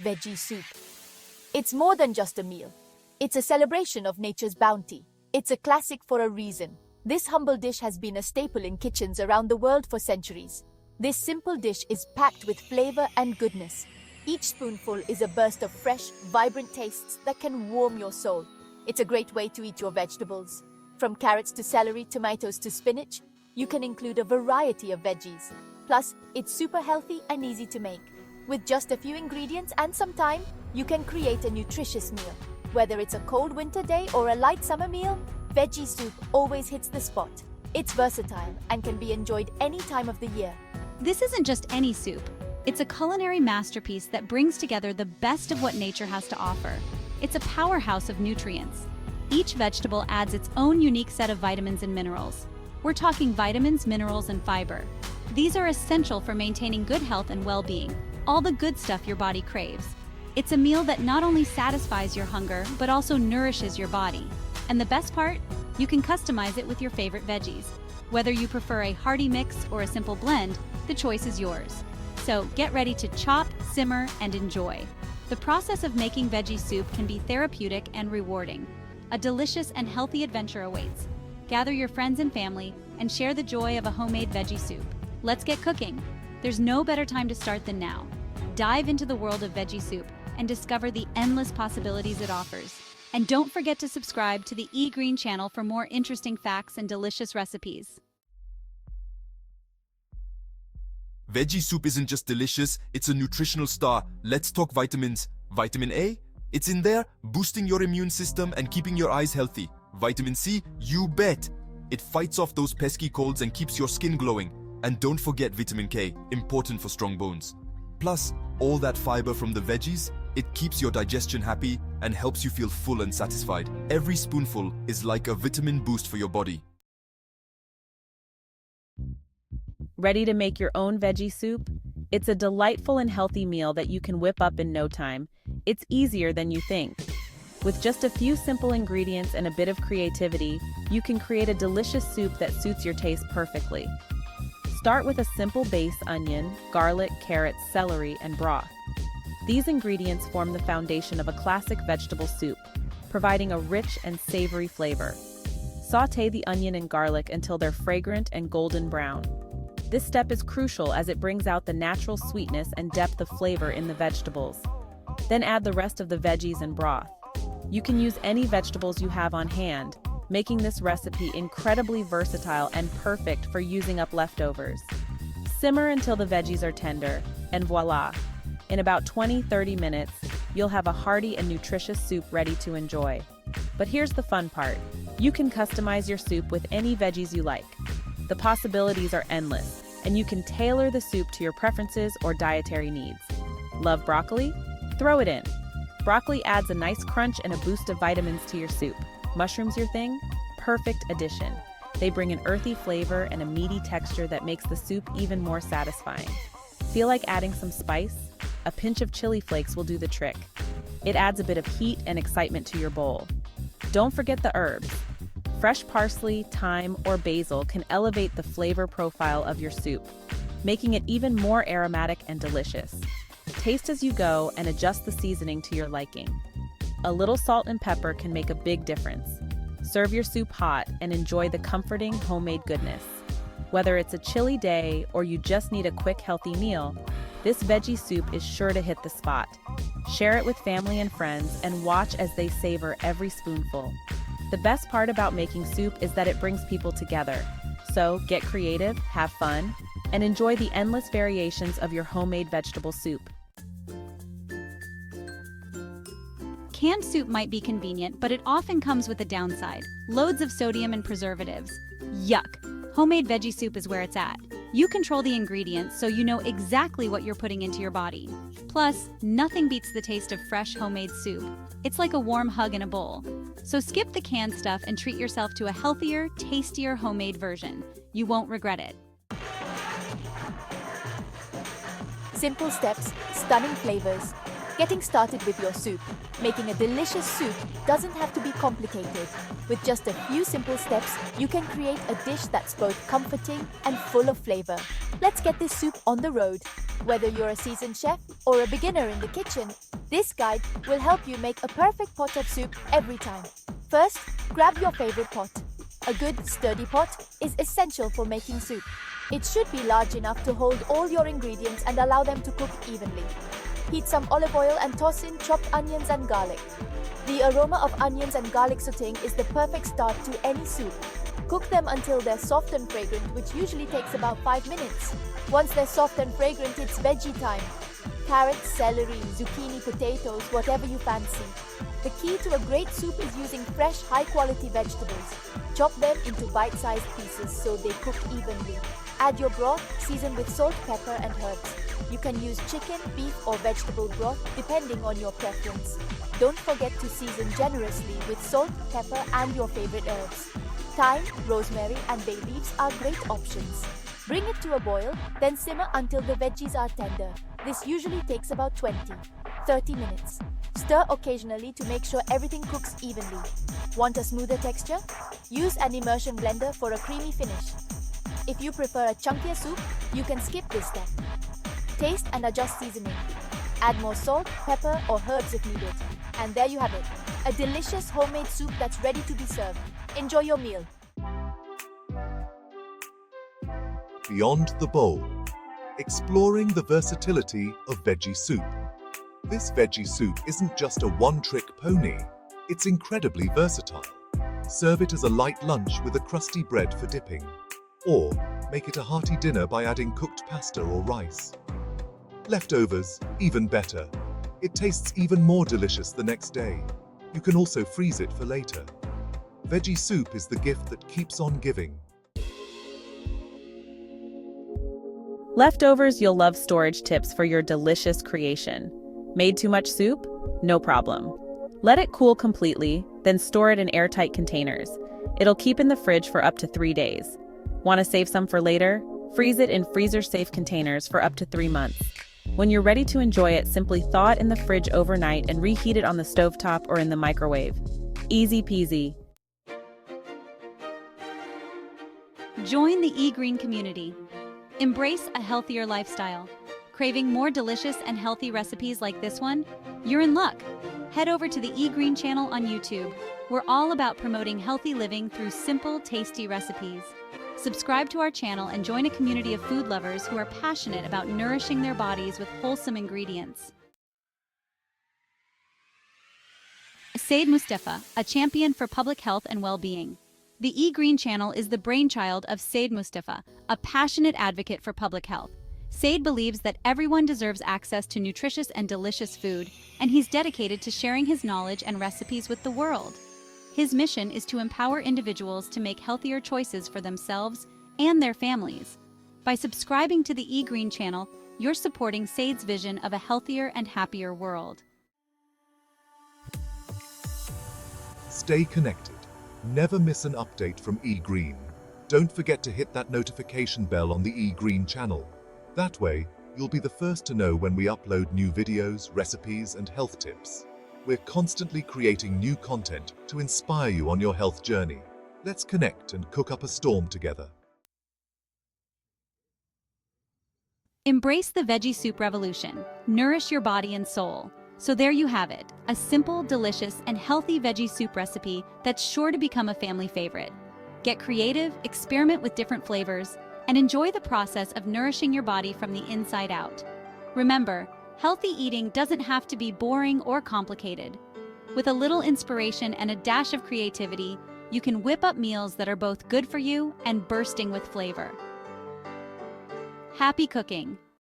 veggie soup. It's more than just a meal. It's a celebration of nature's bounty. It's a classic for a reason. This humble dish has been a staple in kitchens around the world for centuries. This simple dish is packed with flavor and goodness. Each spoonful is a burst of fresh, vibrant tastes that can warm your soul. It's a great way to eat your vegetables. From carrots to celery, tomatoes to spinach, you can include a variety of veggies. Plus, it's super healthy and easy to make. With just a few ingredients and some time, you can create a nutritious meal. Whether it's a cold winter day or a light summer meal, veggie soup always hits the spot. It's versatile and can be enjoyed any time of the year. This isn't just any soup. It's a culinary masterpiece that brings together the best of what nature has to offer. It's a powerhouse of nutrients. Each vegetable adds its own unique set of vitamins and minerals. We're talking vitamins, minerals, and fiber. These are essential for maintaining good health and well-being, all the good stuff your body craves. It's a meal that not only satisfies your hunger, but also nourishes your body. And the best part? You can customize it with your favorite veggies. Whether you prefer a hearty mix or a simple blend, the choice is yours. So get ready to chop, simmer, and enjoy. The process of making veggie soup can be therapeutic and rewarding. A delicious and healthy adventure awaits. Gather your friends and family and share the joy of a homemade veggie soup. Let's get cooking. There's no better time to start than now. Dive into the world of veggie soup and discover the endless possibilities it offers. And don't forget to subscribe to the eGreen channel for more interesting facts and delicious recipes. Veggie soup isn't just delicious, it's a nutritional star. Let's talk vitamins. Vitamin A? It's in there, boosting your immune system and keeping your eyes healthy. Vitamin C? You bet! It fights off those pesky colds and keeps your skin glowing. And don't forget vitamin K, important for strong bones. Plus, all that fiber from the veggies, it keeps your digestion happy and helps you feel full and satisfied. Every spoonful is like a vitamin boost for your body. Ready to make your own veggie soup? It's a delightful and healthy meal that you can whip up in no time. It's easier than you think. With just a few simple ingredients and a bit of creativity, you can create a delicious soup that suits your taste perfectly. Start with a simple base: onion, garlic, carrots, celery, and broth. These ingredients form the foundation of a classic vegetable soup, providing a rich and savory flavor. Sauté the onion and garlic until they're fragrant and golden brown. This step is crucial as it brings out the natural sweetness and depth of flavor in the vegetables. Then add the rest of the veggies and broth. You can use any vegetables you have on hand, making this recipe incredibly versatile and perfect for using up leftovers. Simmer until the veggies are tender, and voila! In about 20-30 minutes, you'll have a hearty and nutritious soup ready to enjoy. But here's the fun part. You can customize your soup with any veggies you like. The possibilities are endless, and you can tailor the soup to your preferences or dietary needs. Love broccoli? Throw it in. Broccoli adds a nice crunch and a boost of vitamins to your soup. Mushrooms your thing? Perfect addition. They bring an earthy flavor and a meaty texture that makes the soup even more satisfying. Feel like adding some spice? A pinch of chili flakes will do the trick. It adds a bit of heat and excitement to your bowl. Don't forget the herbs. Fresh parsley, thyme, or basil can elevate the flavor profile of your soup, making it even more aromatic and delicious. Taste as you go and adjust the seasoning to your liking. A little salt and pepper can make a big difference. Serve your soup hot and enjoy the comforting homemade goodness. Whether it's a chilly day or you just need a quick, healthy meal, this veggie soup is sure to hit the spot. Share it with family and friends and watch as they savor every spoonful. The best part about making soup is that it brings people together. So get creative, have fun, and enjoy the endless variations of your homemade vegetable soup. Canned soup might be convenient, but it often comes with a downside: loads of sodium and preservatives. Yuck! Homemade veggie soup is where it's at. You control the ingredients, so you know exactly what you're putting into your body. Plus, nothing beats the taste of fresh homemade soup. It's like a warm hug in a bowl. So skip the canned stuff and treat yourself to a healthier, tastier homemade version. You won't regret it. Simple steps, stunning flavors. Getting started with your soup. Making a delicious soup doesn't have to be complicated. With just a few simple steps, you can create a dish that's both comforting and full of flavor. let's get this soup on the road. Whether you're a seasoned chef or a beginner in the kitchen, this guide will help you make a perfect pot of soup every time. First, grab your favorite pot. A good, sturdy pot is essential for making soup. It should be large enough to hold all your ingredients and allow them to cook evenly. Heat some olive oil and toss in chopped onions and garlic. The aroma of onions and garlic sautéing is the perfect start to any soup. Cook them until they're soft and fragrant, which usually takes about 5 minutes. Once they're soft and fragrant, it's veggie time. Carrots, celery, zucchini, potatoes, whatever you fancy. The key to a great soup is using fresh, high-quality vegetables. Chop them into bite-sized pieces so they cook evenly. Add your broth, season with salt, pepper, and herbs. You can use chicken, beef, or vegetable broth depending on your preference. Don't forget to season generously with salt, pepper, and your favorite herbs. Thyme, rosemary, and bay leaves are great options. Bring it to a boil, then simmer until the veggies are tender. This usually takes about 20-30 minutes. Stir occasionally to make sure everything cooks evenly. Want a smoother texture? Use an immersion blender for a creamy finish. If you prefer a chunkier soup, you can skip this step. Taste and adjust seasoning. Add more salt, pepper, or herbs if needed. And there you have it, a delicious homemade soup that's ready to be served. Enjoy your meal. Beyond the bowl, exploring the versatility of veggie soup. This veggie soup isn't just a one-trick pony, it's incredibly versatile. Serve it as a light lunch with a crusty bread for dipping, or make it a hearty dinner by adding cooked pasta or rice. Leftovers, even better. It tastes even more delicious the next day. You can also freeze it for later. Veggie soup is the gift that keeps on giving. Leftovers, you'll love storage tips for your delicious creation. Made too much soup? No problem. Let it cool completely, then store it in airtight containers. It'll keep in the fridge for up to 3 days. Want to save some for later? Freeze it in freezer-safe containers for up to 3 months. When you're ready to enjoy it, simply thaw it in the fridge overnight and reheat it on the stovetop or in the microwave. Easy peasy. Join the eGreen community. Embrace a healthier lifestyle. Craving more delicious and healthy recipes like this one? You're in luck. Head over to the eGreen channel on YouTube. We're all about promoting healthy living through simple, tasty recipes. Subscribe to our channel and join a community of food lovers who are passionate about nourishing their bodies with wholesome ingredients. Said Mustafa, a champion for public health and well-being. The eGreen channel is the brainchild of Said Mustafa, a passionate advocate for public health. Said believes that everyone deserves access to nutritious and delicious food, and he's dedicated to sharing his knowledge and recipes with the world. His mission is to empower individuals to make healthier choices for themselves and their families. By subscribing to the eGreen channel, you're supporting Said's vision of a healthier and happier world. Stay connected. Never miss an update from eGreen. Don't forget to hit that notification bell on the eGreen channel. That way, you'll be the first to know when we upload new videos, recipes, and health tips. We're constantly creating new content to inspire you on your health journey. Let's connect and cook up a storm together. Embrace the veggie soup revolution. Nourish your body and soul. So there you have it, a simple, delicious, and healthy veggie soup recipe that's sure to become a family favorite. Get creative, experiment with different flavors, and enjoy the process of nourishing your body from the inside out. Remember, healthy eating doesn't have to be boring or complicated. With a little inspiration and a dash of creativity, you can whip up meals that are both good for you and bursting with flavor. Happy cooking!